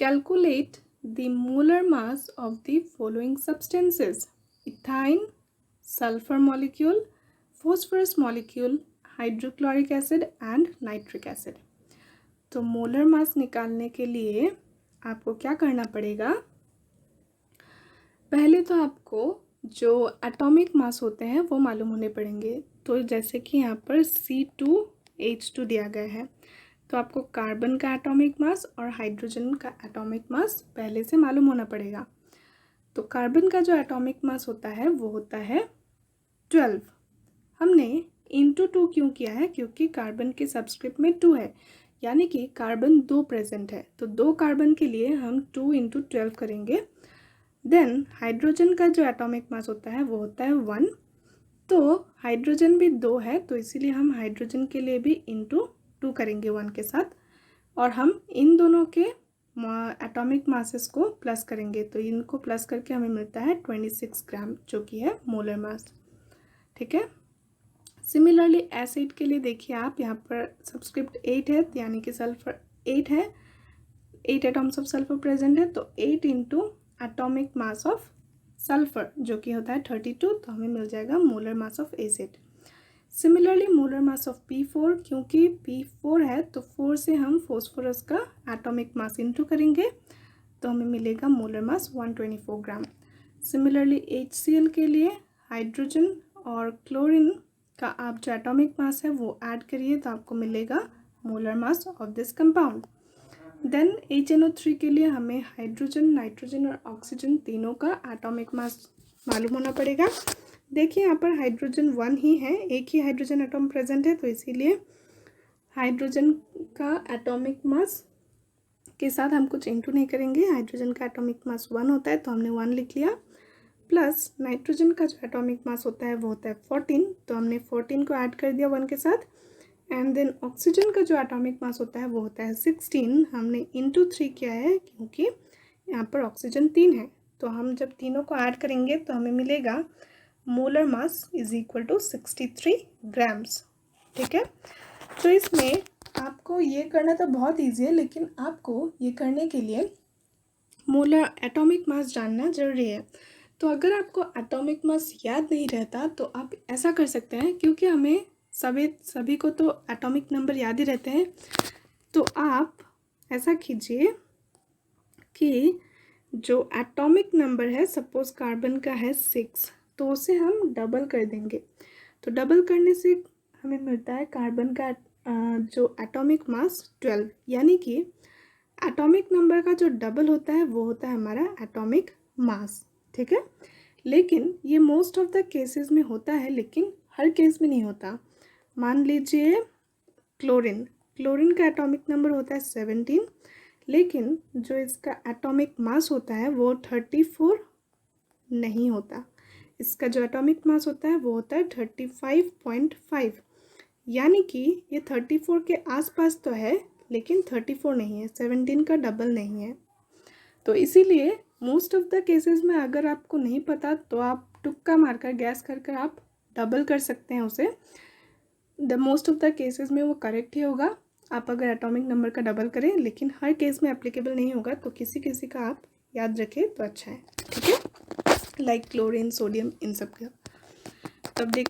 Calculate the molar mass of the following substances: ethyne, sulfur molecule, phosphorus molecule, hydrochloric acid and nitric acid. तो molar mass निकालने के लिए आपको क्या करना पड़ेगा? पहले तो आपको जो एटॉमिक मास होते हैं वो मालूम होने पड़ेंगे। तो जैसे कि यहाँ पर C2H2 दिया गया है, तो आपको कार्बन का एटॉमिक मास और हाइड्रोजन का एटॉमिक मास पहले से मालूम होना पड़ेगा। तो कार्बन का जो एटॉमिक मास होता है वो होता है 12। हमने इंटू 2 क्यों किया है? क्योंकि कार्बन के सबस्क्रिप्ट में 2 है, यानी कि कार्बन 2 प्रेजेंट है। तो 2 कार्बन के लिए हम 2 × 12 करेंगे। देन हाइड्रोजन का जो एटॉमिक मास होता है वो होता है 1। तो हाइड्रोजन भी 2 है, तो इसीलिए हम हाइड्रोजन के लिए भी इंटू 2 करेंगे 1 के साथ, और हम इन दोनों के एटॉमिक मासेस को प्लस करेंगे। तो इनको प्लस करके हमें मिलता है 26 ग्राम, जो कि है मोलर मास। ठीक है। सिमिलरली एसिड के लिए देखिए आप, यहाँ पर सबस्क्रिप्ट 8 है, यानी कि सल्फर 8 है, 8 एटॉम्स ऑफ सल्फर प्रेजेंट है। तो 8 × एटॉमिक मास ऑफ सल्फर, जो कि होता है 32, तो हमें मिल जाएगा molar mass of acid. Similarly molar mass of P4, क्योंकि P4 है तो 4 से हम फोस्फोरस का एटॉमिक मास इंटू करेंगे, तो हमें मिलेगा मोलर मास 124 ग्राम। सिमिलरली HCl के लिए हाइड्रोजन और क्लोरीन का आप जो एटॉमिक मास है वो ऐड करिए, तो आपको मिलेगा molar mass of this compound. Then HNO3 के लिए हमें हाइड्रोजन, नाइट्रोजन और ऑक्सीजन तीनों का एटॉमिक मास मालूम होना पड़ेगा। देखिए यहाँ पर हाइड्रोजन 1 ही है, एक ही हाइड्रोजन एटॉम प्रेजेंट है, तो इसीलिए हाइड्रोजन का एटॉमिक मास के साथ हम कुछ इंटू नहीं करेंगे। हाइड्रोजन का एटॉमिक मास 1 होता है, तो हमने 1 लिख लिया। प्लस नाइट्रोजन का जो एटॉमिक मास होता है वो होता है 14, तो हमने 14 को ऐड कर दिया 1 के साथ। एंड देन ऑक्सीजन का जो एटॉमिक मास होता है वो होता है 16, हमने इंटू 3 किया है, क्योंकि यहाँ पर ऑक्सीजन 3 है। तो हम जब तीनों को ऐड करेंगे तो हमें मिलेगा molar mass is equal to 63 grams. ठीक है। तो इसमें आपको ये करना तो बहुत ईजी है, लेकिन आपको ये करने के लिए मोलर एटॉमिक मास जानना ज़रूरी है। तो अगर आपको एटॉमिक मास याद नहीं रहता तो आप ऐसा कर सकते हैं, क्योंकि हमें सभी को तो एटॉमिक नंबर याद ही रहते हैं। तो आप ऐसा कीजिए कि जो एटॉमिक नंबर है, सपोज कार्बन का है 6, तो उसे हम डबल कर देंगे। तो डबल करने से हमें मिलता है कार्बन का जो एटॉमिक मास 12, यानी कि एटॉमिक नंबर का जो डबल होता है वो होता है हमारा एटॉमिक मास। ठीक है। लेकिन ये मोस्ट ऑफ द केसेस में होता है, लेकिन हर केस में नहीं होता। मान लीजिए क्लोरीन का एटॉमिक नंबर होता है 17, लेकिन जो इसका एटॉमिक मास होता है वो 34 नहीं होता। इसका जो एटॉमिक मास होता है वो होता है 35.5, यानी कि ये 34 के आसपास तो है, लेकिन 34 नहीं है, 17 का डबल नहीं है। तो इसीलिए मोस्ट ऑफ द केसेस में अगर आपको नहीं पता तो आप तुक्का मारकर गैस कर आप डबल कर सकते हैं उसे। The most of the cases में वो करेक्ट ही होगा, आप अगर एटॉमिक नंबर का डबल करें, लेकिन हर केस में एप्लीकेबल नहीं होगा। तो किसी किसी का आप याद रखें तो अच्छा है। ठीक है। लाइक क्लोरीन, सोडियम, इन सब का। तब देख